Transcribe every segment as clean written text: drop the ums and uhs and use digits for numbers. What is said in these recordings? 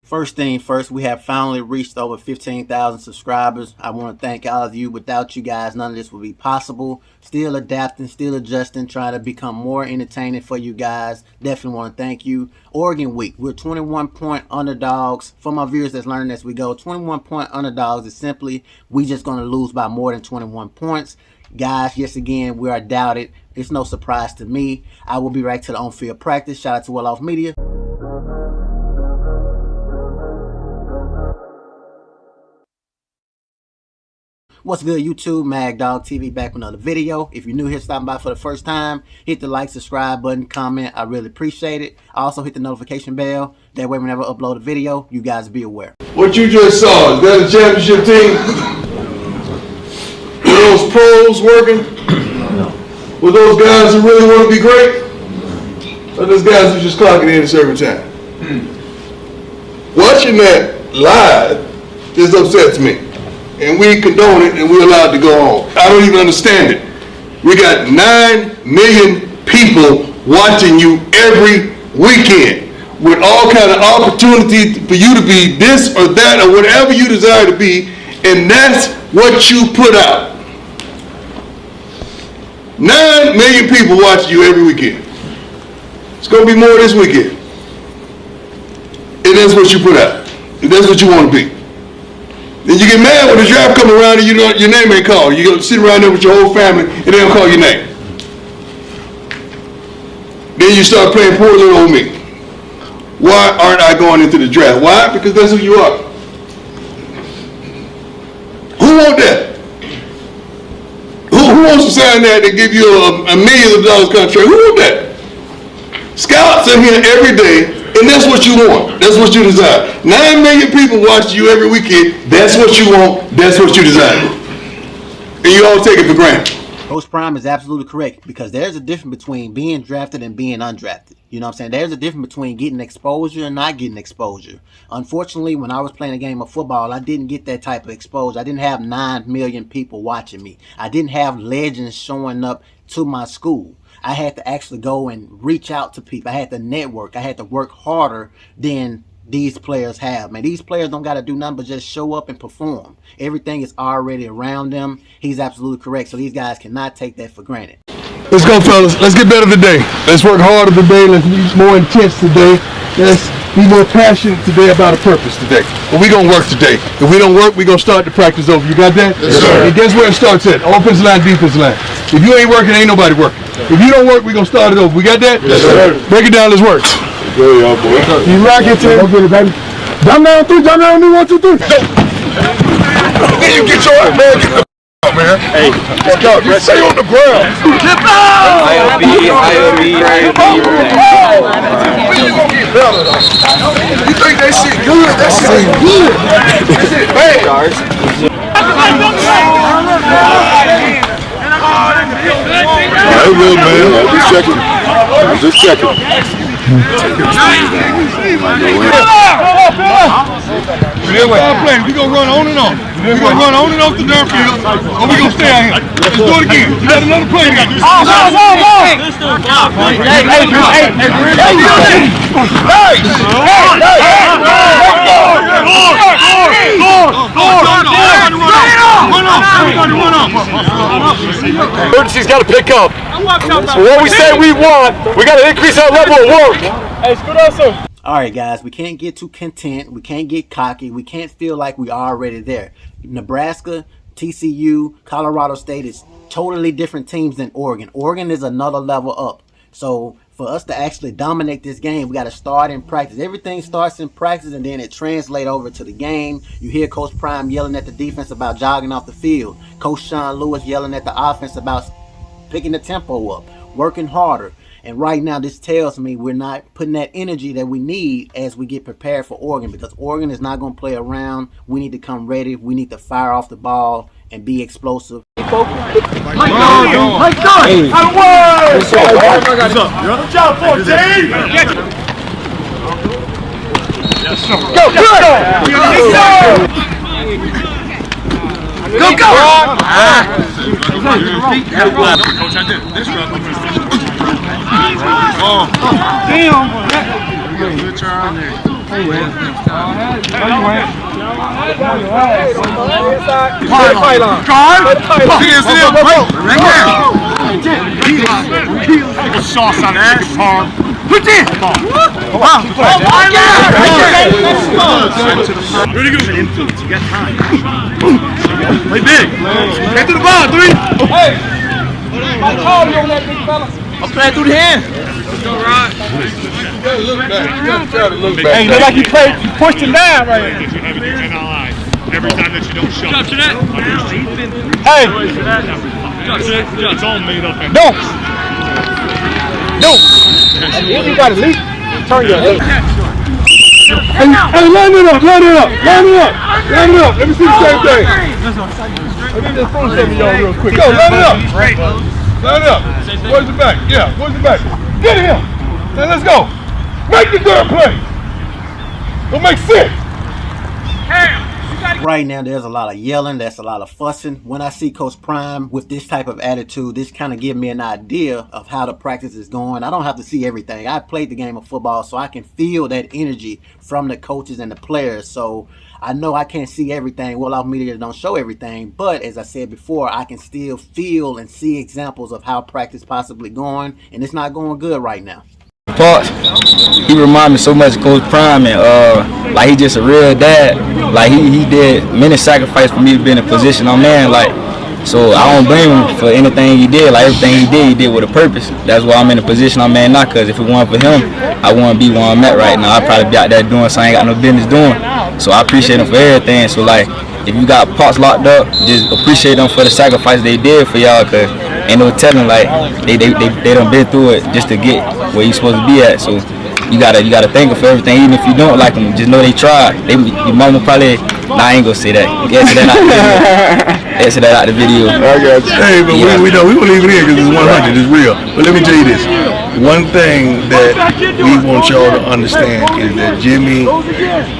First thing first, we have finally reached over 15,000 subscribers. I want to thank all of you. Without you guys, none of this would be possible. Still adapting, still adjusting, trying to become more entertaining for you guys. Definitely want to thank you. Oregon week, we're 21-point underdogs. For my viewers that's learning as we go, 21-point underdogs is simply we just going to lose by more than 21 points. Guys, yes, again, we are doubted. It's no surprise to me. I will be right to the on-field practice. Shout out to Well Off Media. What's good, YouTube? Mag Dog TV back with another video. If you're new here, stopping by for the first time, hit the like, subscribe button, comment. I really appreciate it. Also hit the notification bell. That way whenever I upload a video, you guys be aware. What you just saw, is that a championship team? Were those pros working? Were those guys who really want to be great? Or those guys who just clocking in and serving time? Watching that live just upsets me. And we condone it and we're allowed to go on. I don't even understand it. We got 9 million people watching you every weekend with all kind of opportunity for you to be this or that or whatever you desire to be, and that's what you put out. 9 million people watching you every weekend. It's going to be more this weekend. And that's what you put out. And that's what you want to be. Then you get mad when the draft come around and you know your name ain't called. You go sit around there with your whole family and they don't call your name. Then you start playing poor little old me. Why aren't I going into the draft? Why? Because that's who you are. Who want that? Who wants to sign that and give you a millions of dollars contract? Who want that? Scouts are here every day. And that's what you want. That's what you desire. 9 million people watch you every weekend. That's what you want. That's what you desire. And you all take it for granted. Coach Prime is absolutely correct, because there's a difference between being drafted and being undrafted. You know what I'm saying? There's a difference between getting exposure and not getting exposure. Unfortunately, when I was playing a game of football, I didn't get that type of exposure. I didn't have 9 million people watching me. I didn't have legends showing up to my school. I had to actually go and reach out to people. I had to network. I had to work harder than these players have. Man, these players don't got to do nothing but just show up and perform. Everything is already around them. He's absolutely correct. So these guys cannot take that for granted. Let's go, fellas. Let's get better today. Let's work harder today. Let's be more intense today. Let's be more passionate today about a purpose today. But we're going to work today. If we don't work, we're going to start the practice over. You got that? Yes, sir. And guess where it starts at? Offensive line, defensive line. If you ain't working, ain't nobody working. If you don't work, we're going to start it over. We got that? Yes, sir. Break it down. Let's work. Go, y'all, boy. You rock it, Tim. Go get it, baby. Jump down, 3. Jump down, 1, 2, 3. Go. Then you get your ass, man. Get the man. Hey, let's go. Just stay on the ground. Get out! IOB. When you gonna get better, though? You think that shit good? That shit ain't good. That shit bad. Hey, real man. Just checking. We gonna run on and on. We gonna run on and off the dirt field, or we gonna stay out here. Let's do it again. You got another play again. Emergency's got to pick up. So what we say we want, we got to increase our level of work. Hey, scoot also. All right, guys, we can't get too content. We can't get cocky. We can't feel like we're already there. Nebraska, TCU, Colorado State is totally different teams than Oregon. Oregon is another level up. So for us to actually dominate this game, we got to start in practice. Everything starts in practice, and then it translates over to the game. You hear Coach Prime yelling at the defense about jogging off the field. Coach Sean Lewis yelling at the offense about picking the tempo up, working harder. And right now, this tells me we're not putting that energy that we need as we get prepared for Oregon, because Oregon is not going to play around. We need to come ready. We need to fire off the ball and be explosive. Mike Dunn! Hey. Out of way! What's up? Good job, 14! Go, good! Go, go! Coach, I did this run. Oh, damn! Good turn. Sauce on that. Put it! Come on. Really good. Influence. You got time. Play big. Get to the ball, 3. Hey! I'm calling you on that big fella. I'm playing through the hand. Let's go, Rod. Hey, you look like you pushed him down right here. You have it in all eyes. Every time that you don't show. Hey! It's all made up. No! If you got a leak, turn your head. Hey, line it up. Let me see the same thing. Let me just phone some of y'all real quick. Go, line it up. Line it up. Where's the back? Yeah, where's the back? Get him. Now let's go. Make the girl play. Don't make sense. Right now, there's a lot of yelling. There's a lot of fussing. When I see Coach Prime with this type of attitude, this kind of gives me an idea of how the practice is going. I don't have to see everything. I played the game of football, so I can feel that energy from the coaches and the players. So I know I can't see everything. Well, our media don't show everything. But as I said before, I can still feel and see examples of how practice possibly going. And it's not going good right now. Parks, he remind me so much of Coach Prime, and like he just a real dad. Like he did many sacrifices for me to be in a position I'm in. Like, so I don't blame him for anything he did. Like everything he did with a purpose. That's why I'm in the position I'm in now. Cause if it wasn't for him, I wouldn't be where I'm at right now. I'd probably be out there doing something I ain't got no business doing. So I appreciate him for everything. So like, if you got Parks locked up, just appreciate them for the sacrifice they did for y'all. Cause ain't no telling, like they done been through it just to get where you supposed to be at. So you gotta thank them for everything. Even if you don't like them, just know they tried. Your mama probably. Nah, I ain't gonna say that. Answer that out the video. Answer that out the video. I got you. Hey, but we know we won't leave it here because it's 100. It's real. But let me tell you this. One thing that we want y'all to understand is that Jimmy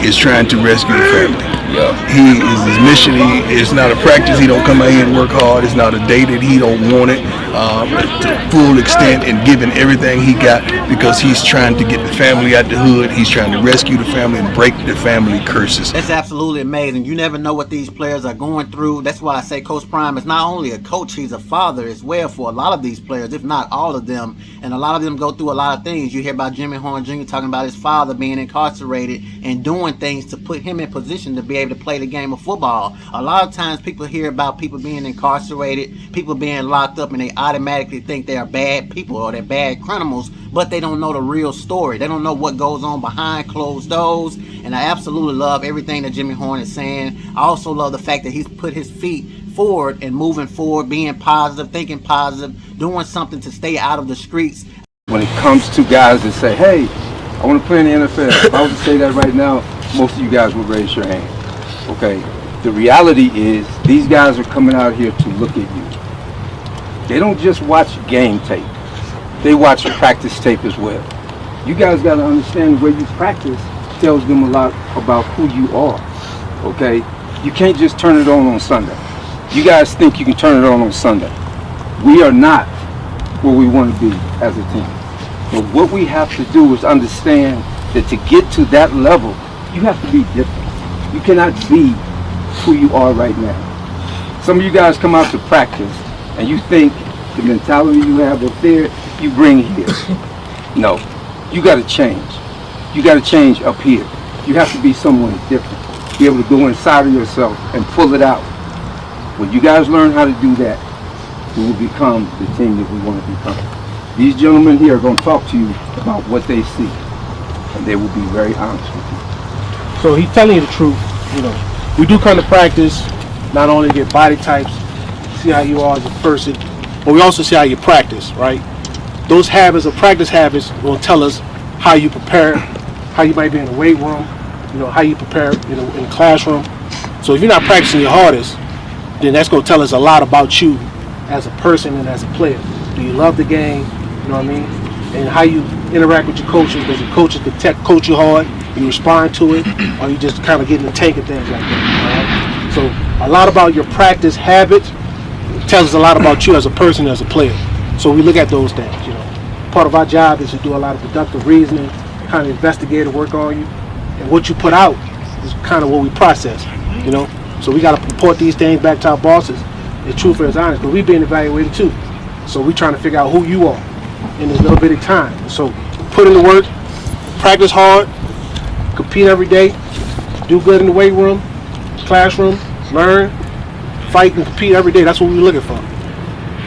is trying to rescue the family. Yeah. He is his mission. It's not a practice. He don't come out here and work hard. It's not a day that he don't want it to full extent and giving everything he got because he's trying to get the family out the hood. He's trying to rescue the family and break the family curses. That's absolutely amazing. You never know what these players are going through. That's why I say Coach Prime is not only a coach, he's a father as well for a lot of these players, if not all of them. And a lot of them go through a lot of things. You hear about Jimmy Horn Jr. talking about his father being incarcerated and doing things to put him in position to be able to play the game of football. A lot of times people hear about people being incarcerated, people being locked up, and they automatically think they're bad people or they're bad criminals, but they don't know the real story. They don't know what goes on behind closed doors. And I absolutely love everything that Jimmy Horn is saying. I also love the fact that he's put his feet forward and moving forward, being positive, thinking positive, doing something to stay out of the streets. When it comes to guys that say, hey, I want to play in the NFL, if I was to say that right now, most of you guys would raise your hand. Okay, the reality is these guys are coming out here to look at you. They don't just watch game tape. They watch practice tape as well. You guys got to understand the way you practice tells them a lot about who you are. Okay, you can't just turn it on Sunday. You guys think you can turn it on Sunday. We are not where we want to be as a team. But what we have to do is understand that to get to that level, you have to be different. You cannot be who you are right now. Some of you guys come out to practice and you think the mentality you have up there, you bring here. No, you got to change. You got to change up here. You have to be someone different. Be able to go inside of yourself and pull it out. When you guys learn how to do that, we will become the team that we want to become. These gentlemen here are going to talk to you about what they see, and they will be very honest with you. So he's telling you the truth. You know, we do come to practice not only to get body types, see how you are as a person, but we also see how you practice, right? Those habits or practice habits will tell us how you prepare, how you might be in the weight room, you know, how you prepare in the classroom. So if you're not practicing your hardest, then that's going to tell us a lot about you as a person and as a player. Do you love the game? You know what I mean? And how you interact with your coaches. Does your coaches coach you hard? You respond to it? Or you just kind of get in the tank and things like that? Right? So a lot about your practice habits tells us a lot about you as a person, as a player. So we look at those things. You know, part of our job is to do a lot of deductive reasoning, kind of investigative work on you, and what you put out is kind of what we process, you know. So we got to report these things back to our bosses. It's true for us, honest, but we've been evaluated too. So we're trying to figure out who you are in this little bit of time. So put in the work, practice hard, compete every day, do good in the weight room, classroom, learn, fight and compete every day. That's what we're looking for.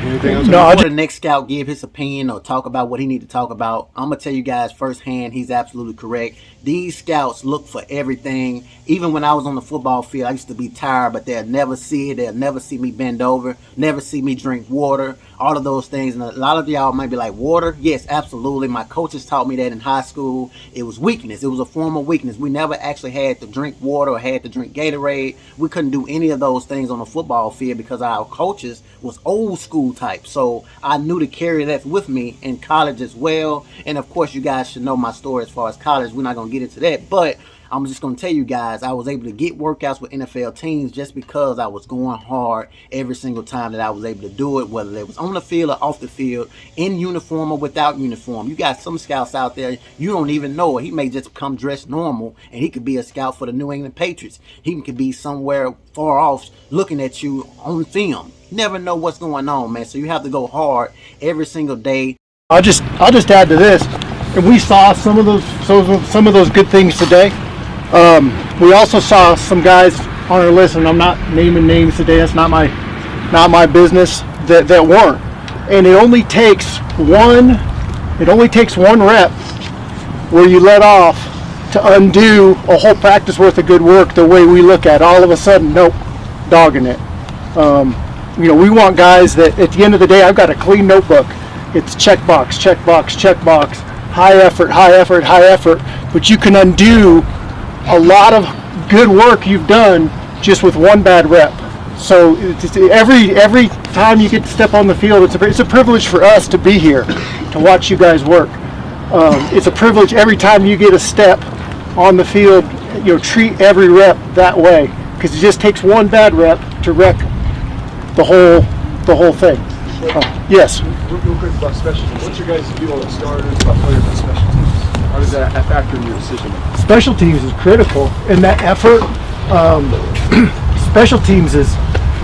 Anything else? Before the next scout give his opinion or talk about what he need to talk about, I'm gonna tell you guys firsthand, he's absolutely correct. These scouts look for everything. Even when I was on the football field, I used to be tired, but they'll never see it. They'll never see me bend over, never see me drink water, all of those things. And a lot of y'all might be like, water? Yes, absolutely. My coaches taught me that in high school. It was weakness. It was a form of weakness. We never actually had to drink water or had to drink Gatorade. We couldn't do any of those things on the football field because our coaches was old school type. So I knew to carry that with me in college as well. And of course, you guys should know my story as far as college. We're not going to get into that, but I'm just going to tell you guys, I was able to get workouts with NFL teams just because I was going hard every single time that I was able to do it, whether it was on the field or off the field, in uniform or without uniform. You got some scouts out there, you don't even know it. He may just come dressed normal, and he could be a scout for the New England Patriots. He could be somewhere far off looking at you on film. You never know what's going on, man. So you have to go hard every single day. I'll just add to this, and we saw some of those good things today. We also saw some guys on our list, and I'm not naming names today. That's not my business. That weren't, and it only takes one rep where you let off to undo a whole practice worth of good work. The way we look at it. All of a sudden, nope, dogging it. We want guys that at the end of the day, I've got a clean notebook. It's checkbox, checkbox, checkbox, high effort, high effort, high effort. But you can undo a lot of good work you've done just with one bad rep. So every time you get to step on the field, it's a privilege for us to be here to watch you guys work. It's a privilege every time you get a step on the field. Treat every rep that way, because it just takes one bad rep to wreck the whole thing. Yes. Real quick about special teams. What's your guys' view on the starters, about players and special teams? How does that factor in your decision? Special teams is critical in that effort. Special teams is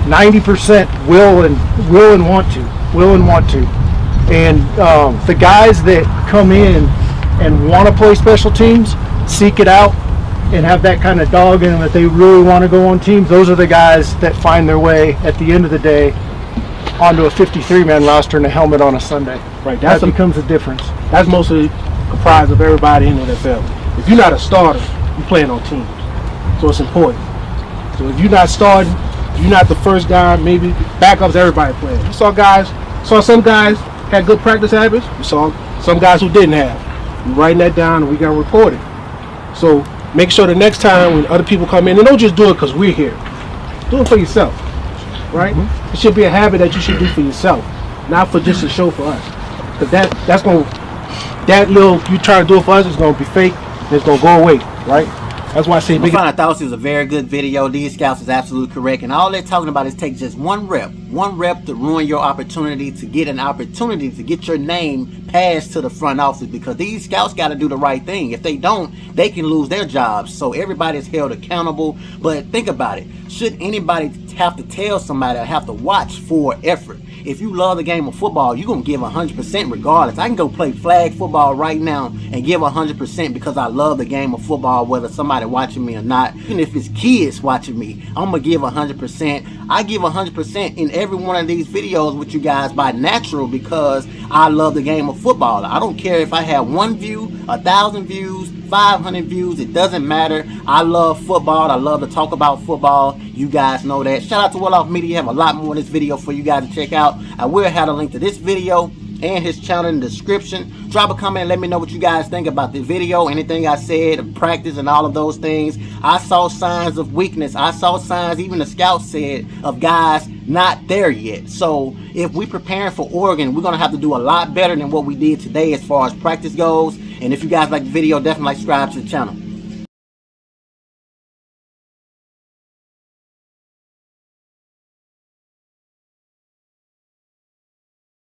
90% will and want to. And the guys that come in and want to play special teams, seek it out, and have that kind of dog in them that they really want to go on teams, those are the guys that find their way at the end of the day onto a 53-man roster and a helmet on a Sunday. Right, that becomes the difference. That's mostly comprised of everybody in the NFL. If you're not a starter, you're playing on teams. So it's important. So if you're not starting, if you're not the first guy, maybe backups, everybody playing. We saw some guys had good practice habits. We saw some guys who didn't have. We're writing that down and we got to report it. So make sure the next time when other people come in, and don't just do it because we're here. Do it for yourself, right? Mm-hmm. It should be a habit that you should do for yourself, not for just a show for us. Because that little, you try to do it for us, it's going to be fake, and it's going to go away, right? That's why I say big. I thought it was a very good video. These scouts is absolutely correct. And all they're talking about is take just one rep to ruin your opportunity to get your name passed to the front office, because these scouts got to do the right thing. If they don't, they can lose their jobs. So everybody's held accountable. But think about it. Should anybody have to tell somebody or have to watch for effort? If you love the game of football, you're going to give 100% regardless. I can go play flag football right now and give 100% because I love the game of football, whether somebody watching me or not. Even if it's kids watching me, I'm going to give 100%. I give 100% in every one of these videos with you guys by natural because I love the game of football. I don't care if I have 1 view, 1,000 views, 500 views, it doesn't matter. I love football. I love to talk about football. You guys know that. Shout out to Well Off Media. You have a lot more in this video for you guys to check out. I will have a link to this video and his channel in the description. Drop a comment and let me know what you guys think about the video, anything I said, practice and all of those things. I saw signs of weakness. I saw signs, even the scouts said, of guys not there yet. So if we preparing for Oregon, we're going to have to do a lot better than what we did today as far as practice goes. And if you guys like the video, definitely subscribe to the channel.